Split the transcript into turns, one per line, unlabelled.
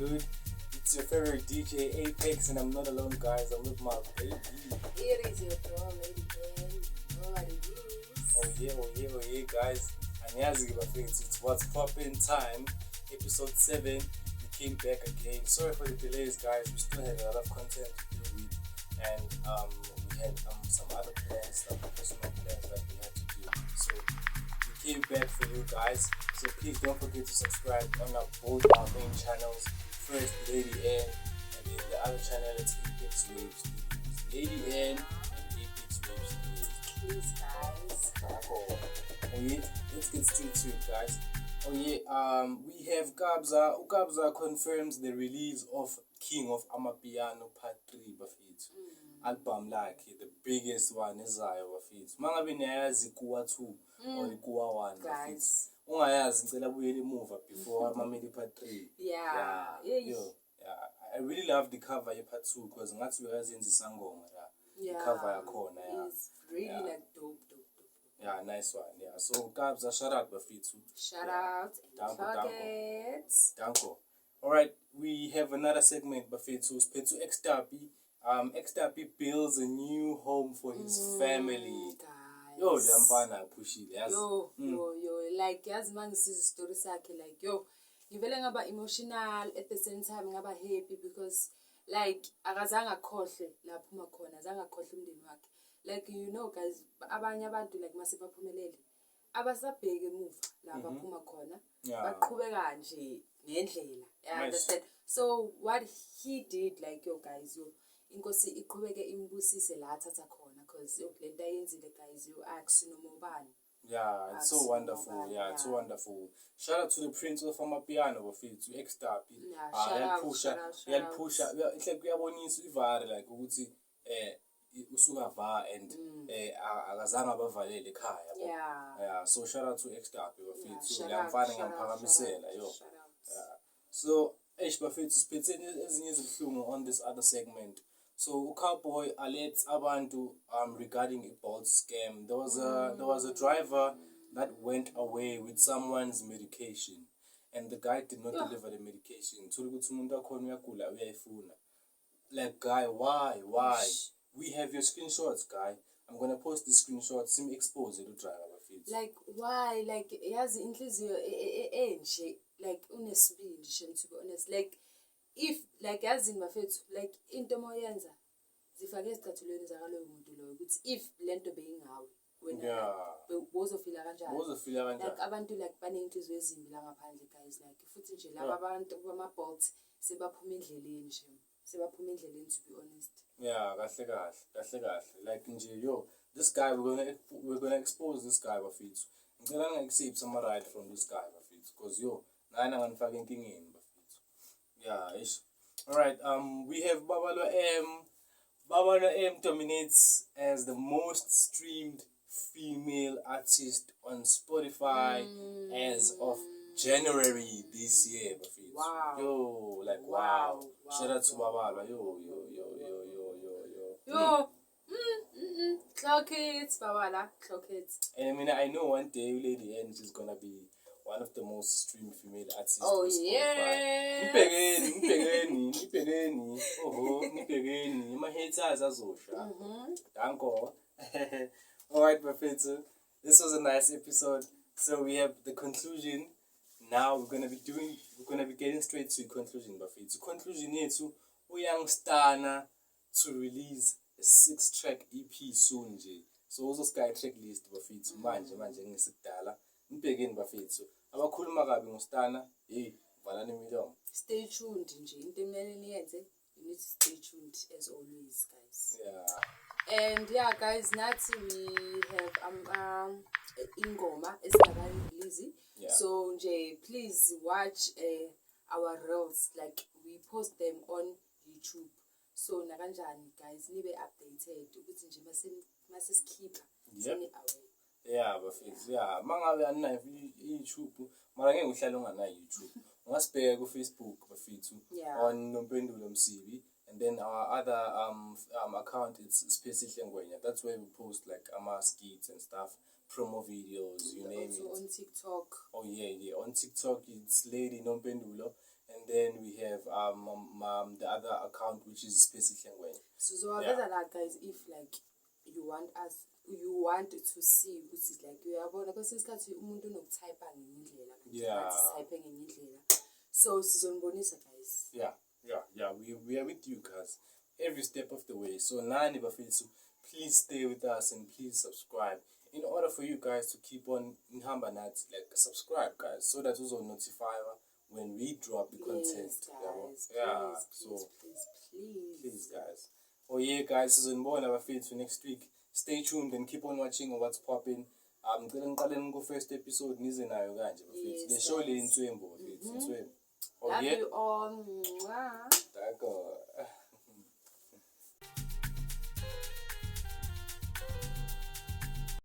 good? It's your favorite DJ Apex, and I'm not alone, guys. I'm with my baby.
It is your girl, Lady Dan. You know what it is.
Oh yeah, guys. Anyazi bafethu, it's What's Poppin' time, episode 7. We came back again. Sorry for the delays, guys. We still had a lot of content to deal with, and we had some other plans, some personal plans that we had to do. So we came back for you guys. So please don't forget to subscribe on both our main channels. First, Lady N, and then the other channel, it's Apex Wave Studios. Lady N and Apex Wave Studios.
Please, guys.
Oh yeah, let's get straight to it, guys. Oh yeah, we have Kabza. Kabza confirms the release of King of Amapiano Part 3 bafethu. Album lakhe, the biggest one ezayo bafethu. Mangabe niyazi kuwa 2 or kuwa 1 bafethu.
Guys.
Ungayazi ngicela buyele emuva before Amameli Part 3.
Yeah.
I really love the cover ye Part 2 because ngathi uyazenza isangoma la. The cover yakhona, yeah.
It's really like dope.
Yeah, nice one. Yeah. So Kabza, shout out bafethu.
Shout out and targets.
Danko. Alright, we have another segment bafethu. Spethu X-Tapi. X-Tapi builds a new home for his family.
Guys.
Yo, Lampana pushile.
Yo, like yazi mangisiza story sakhe like yo, ngivele ngaba emotional at the same time ngaba happy because like akazange akhohle lapho uma khona, azange akhohle umndeni wakhe. Like you know guys, abanye abantu like mase baphumelele abasabheke emuva la baphuma khona, baqhubeka nje ngendlela. You understand? So what he did, like yo guys, yo inkosi iqhubeke imbusise la athatha khona because yo lento ayenzile guys, yo akusinomobani.
Yeah, it's so wonderful. Yeah, it's so wonderful. Shout out to the Prince of Amapiano bafethu, X-Tapi.
Shout out.
It's like kuyabonisa ivare like ukuthi usuka va and akazange abavalele ekhaya. Yeah, so shout out to X-Tapi bafethu. Ngiyamfana ngiyamphakamsela yo. Yeah. So bafethu siphethe ezinye izibuhlungu on this other segment. So Cowboy alerts abantu regarding a Bolt scam. There was a driver that went away with someone's medication, and the guy did not deliver the medication. So like, guy, why? We have your screenshots, guy. I'm gonna post the screenshots. Sim expose the driver.
Like why? Like yazi inhliziyo enje like unesibindi shame, to be honest. Like if like yazi bafethu like into moyenza zifake esicathulweni zakaloyo muntu loyo ukuthi if lento beyingawe wena bozofila kanjani like abantu like baneyinhliziyo ezimbi la ngaphandle guys, like futhi nje laba abantu bama Bolt sebaphuma endleleni nje, to be honest.
Yeah, kahle like nje yo, this guy we're gonna expose this guy bafethu. Ngicela ngiceive some right from this guy bafethu because yo nana nganifaka enkingeni bafethu. Yeah, ish. Alright, we have Babalo M. Babalo M dominates as the most streamed female artist on Spotify as of January this year.
Wow.
Yo, like wow. Shout out to Babalo. Yo.
Clock it, Babala. Clock it.
And I mean, I know one day Lady N is gonna be one of the most streamed female artists.
Oh yeah.
Nipegeni. Nipegeni. My haters azosha. Danko. Alright, bafethu. This was a nice episode. So we have the conclusion. Now we're gonna be getting straight to the conclusion, bafethu. Conclusion yethu uYoungstana to release a 6-track EP soon nje. So also sky track list bafethu manje ngisikudala. Nibhekeni bafethu. Abakhuluma kabi ngoStana, valani imilomo.
Stay tuned nje. Into emele niyenze, you need to stay tuned as always, guys.
Yeah.
And yeah, guys, nathi we have ingoma esingakayirelease.
Yeah.
So nje please watch our reels, like we post them on YouTube. So nakanjani guys, nibe updated ukuthi nje mase sikhipha seni away.
Yeah, bafethu. Yeah, mangabe aninayo YouTube, mara ngeke uhlale unganayo YouTube. Ungasibheka ku Facebook bafethu on Nompendulo Msibi, and then our other account it's Spesihle Ngwenya. That's where we post like skits and stuff, promo videos, you name it.
Also on TikTok.
Oh yeah, on TikTok it's Lady Nompendulo. and then we have the other account, which is Spacey Hlengweni.
So that guys, if like you want to see ukuthi like uyabona kwesinye isikhathi umuntu unokutype ngendlela type ngendlela, so sizonibonisa guys.
We are with you guys every step of the way. So nani bafethu, please stay with us and please subscribe. In order for you guys to keep on nhamba nathi, like subscribe guys, so that uzo notify when we drop the content. Please guys. Oh yeah guys, sizonibona bafethu next week. Stay tuned and keep on watching what's popping. First episode nize nayo kanje bafethu. The show le intswembo bafethu, intswembo.
Love you all.
D'accord.